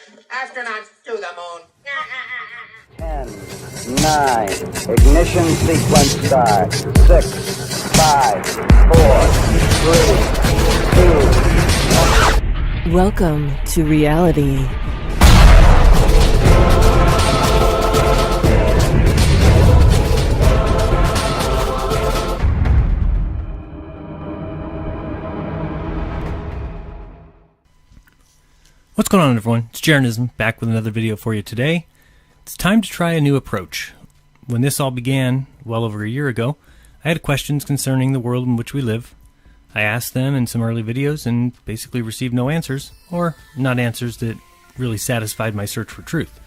Astronauts to the moon. 10, 9, ignition sequence start. 6, 5, 4, 3, 2. Welcome to reality. What's going on, everyone? It's Jeranism, back with another video for you today. It's time to try a new approach. When this all began, well over a year ago, I had questions concerning the world in which we live. I asked them in some early videos and basically received no answers, or not answers that really satisfied my search for truth.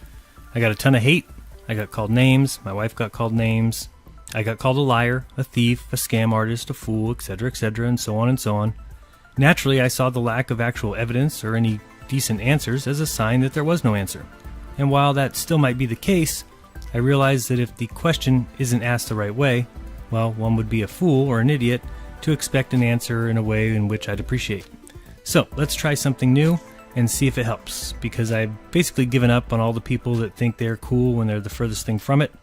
I got a ton of hate, I got called names, my wife got called names, I got called a liar, a thief, a scam artist, a fool, etc., and so on and so on. Naturally, I saw the lack of actual evidence or any decent answers as a sign that there was no answer. And while that still might be the case, I realized that if the question isn't asked the right way, well, one would be a fool or an idiot to expect an answer in a way in which I'd appreciate. So let's try something new and see if it helps, because I've basically given up on all the people that think they're cool when they're the furthest thing from it,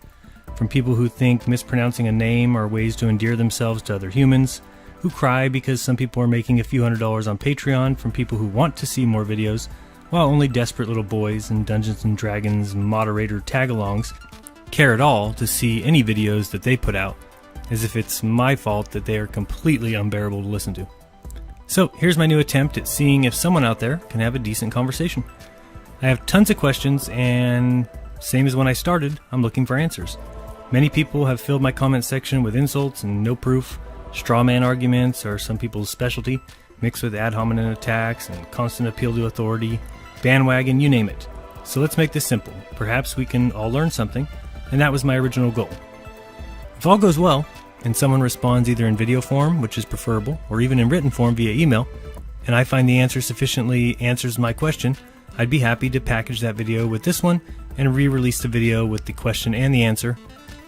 from people who think mispronouncing a name are ways to endear themselves to other humans, who cry because some people are making a few $100s on Patreon, from people who want to see more videos, while only desperate little boys and Dungeons & Dragons moderator tag-alongs care at all to see any videos that they put out, as if it's my fault that they are completely unbearable to listen to. So here's my new attempt at seeing if someone out there can have a decent conversation. I have tons of questions, and same as when I started, I'm looking for answers. Many people have filled my comment section with insults and no proof. Straw man arguments are some people's specialty, mixed with ad hominem attacks and constant appeal to authority, bandwagon, you name it. So let's make this simple. Perhaps we can all learn something, and that was my original goal. If all goes well, and someone responds either in video form, which is preferable, or even in written form via email, and I find the answer sufficiently answers my question, I'd be happy to package that video with this one and re-release the video with the question and the answer.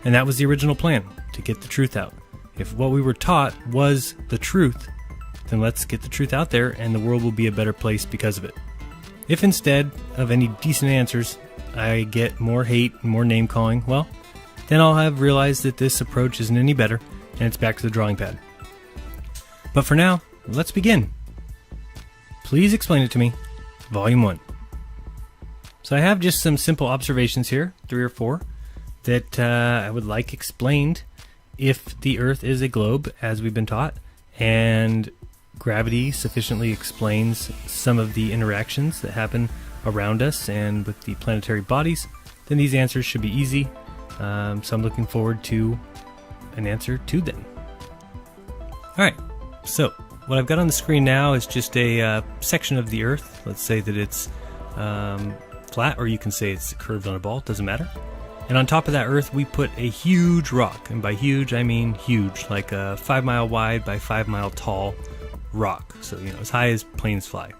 And that was the original plan, to get the truth out. If what we were taught was the truth, then let's get the truth out there and the world will be a better place because of it. If instead of any decent answers, I get more hate and more name calling, well, then I'll have realized that this approach isn't any better and it's back to the drawing pad. But for now, let's begin. Please explain it to me, Volume 1. So I have just some simple observations here, 3 or 4, that I would like explained. If the Earth is a globe, as we've been taught, and gravity sufficiently explains some of the interactions that happen around us and with the planetary bodies, then these answers should be easy. So I'm looking forward to an answer to them. Alright, so what I've got on the screen now is just a section of the Earth. Let's say that it's flat, or you can say it's curved on a ball, doesn't matter. And on top of that Earth, we put a huge rock. And by huge, I mean huge, like a 5 mile wide by 5 mile tall rock. So, as high as planes fly.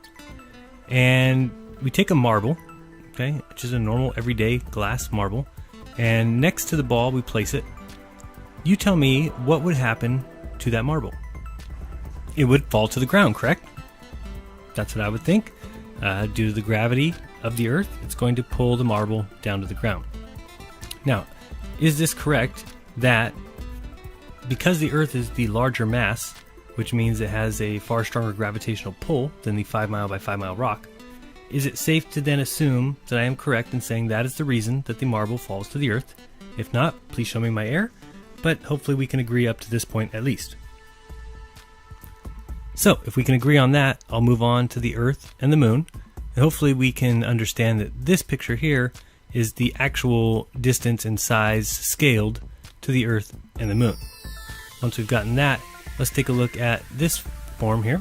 And we take a marble, okay, which is a normal everyday glass marble. And next to the ball, we place it. You tell me what would happen to that marble. It would fall to the ground, correct? That's what I would think. Due to the gravity of the Earth, it's going to pull the marble down to the ground. Now, is this correct that because the Earth is the larger mass, which means it has a far stronger gravitational pull than the 5 mile by 5 mile rock, is it safe to then assume that I am correct in saying that is the reason that the marble falls to the Earth? If not, please show me my error, but hopefully we can agree up to this point at least. So, if we can agree on that, I'll move on to the Earth and the Moon, and hopefully we can understand that this picture here is the actual distance and size scaled to the Earth and the Moon. Once we've gotten that, let's take a look at this form here.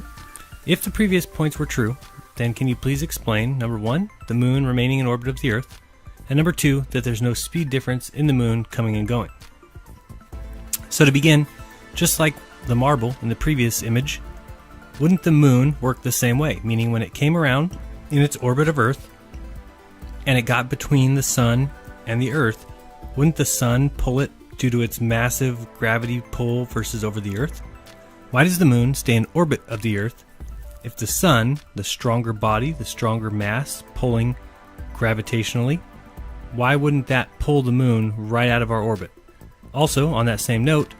If the previous points were true, then can you please explain, number 1, the Moon remaining in orbit of the Earth, and number 2, that there's no speed difference in the Moon coming and going. So to begin, just like the marble in the previous image, wouldn't the Moon work the same way? Meaning when it came around in its orbit of Earth, and it got between the Sun and the Earth, wouldn't the Sun pull it due to its massive gravity pull versus over the Earth? Why does the Moon stay in orbit of the Earth if the Sun, the stronger body, the stronger mass pulling gravitationally, why wouldn't that pull the moon right out of our orbit? Also, on that same note,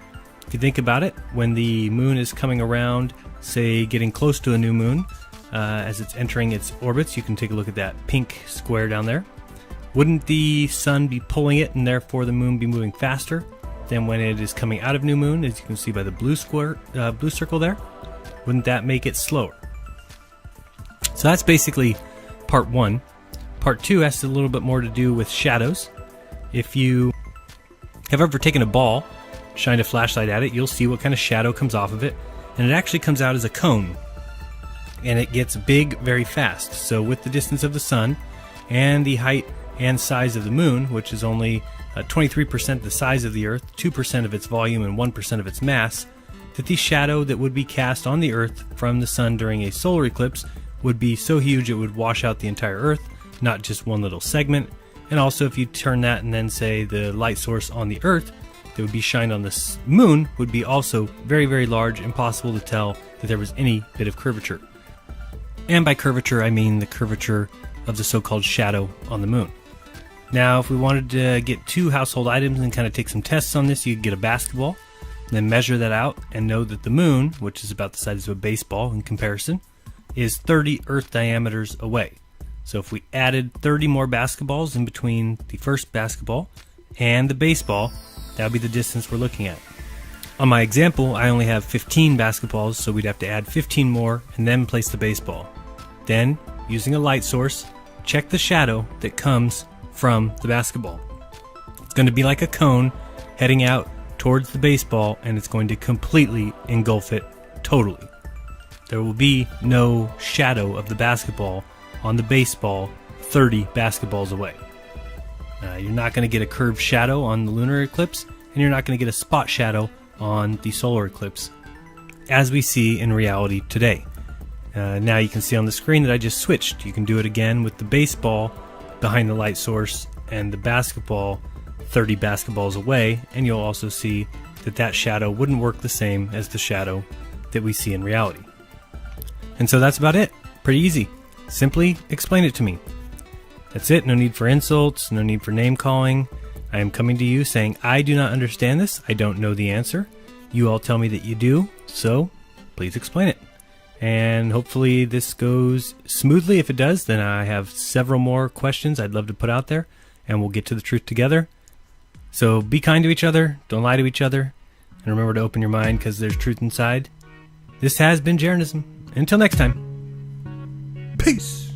if you think about it, when the moon is coming around, say getting close to a new moon, as it's entering its orbits, you can take a look at that pink square down there. Wouldn't the sun be pulling it and therefore the moon be moving faster than when it is coming out of new moon, as you can see by the blue circle there? Wouldn't that make it slower? So that's basically part one. Part two has a little bit more to do with shadows. If you have ever taken a ball, shined a flashlight at it, you'll see what kind of shadow comes off of it, and it actually comes out as a cone. And it gets big very fast. So with the distance of the sun and the height and size of the moon, which is only 23% the size of the Earth, 2% of its volume, and 1% of its mass, that the shadow that would be cast on the Earth from the sun during a solar eclipse would be so huge it would wash out the entire Earth, not just one little segment. And also if you turn that and then say the light source on the Earth that would be shined on the moon would be also very, very large, impossible to tell that there was any bit of curvature. And by curvature, I mean the curvature of the so-called shadow on the moon. Now, if we wanted to get two household items and kind of take some tests on this, you could get a basketball, and then measure that out and know that the moon, which is about the size of a baseball in comparison, is 30 Earth diameters away. So if we added 30 more basketballs in between the first basketball and the baseball, that would be the distance we're looking at. On my example, I only have 15 basketballs, so we'd have to add 15 more and then place the baseball. Then, using a light source, check the shadow that comes from the basketball. It's going to be like a cone heading out towards the baseball, and it's going to completely engulf it totally. There will be no shadow of the basketball on the baseball 30 basketballs away. You're not going to get a curved shadow on the lunar eclipse, and you're not going to get a spot shadow on the solar eclipse, as we see in reality today. Now you can see on the screen that I just switched. You can do it again with the baseball behind the light source and the basketball 30 basketballs away, and you'll also see that that shadow wouldn't work the same as the shadow that we see in reality. And so that's about it. Pretty easy. Simply explain it to me. That's it. No need for insults, no need for name calling. I am coming to you saying I do not understand this. I don't know the answer. You all tell me that you do, so please explain it. And hopefully this goes smoothly. If it does, then I have several more questions I'd love to put out there, and we'll get to the truth together. So be kind to each other, don't lie to each other, and remember to open your mind because there's truth inside. This has been Jeranism. Until next time. Peace!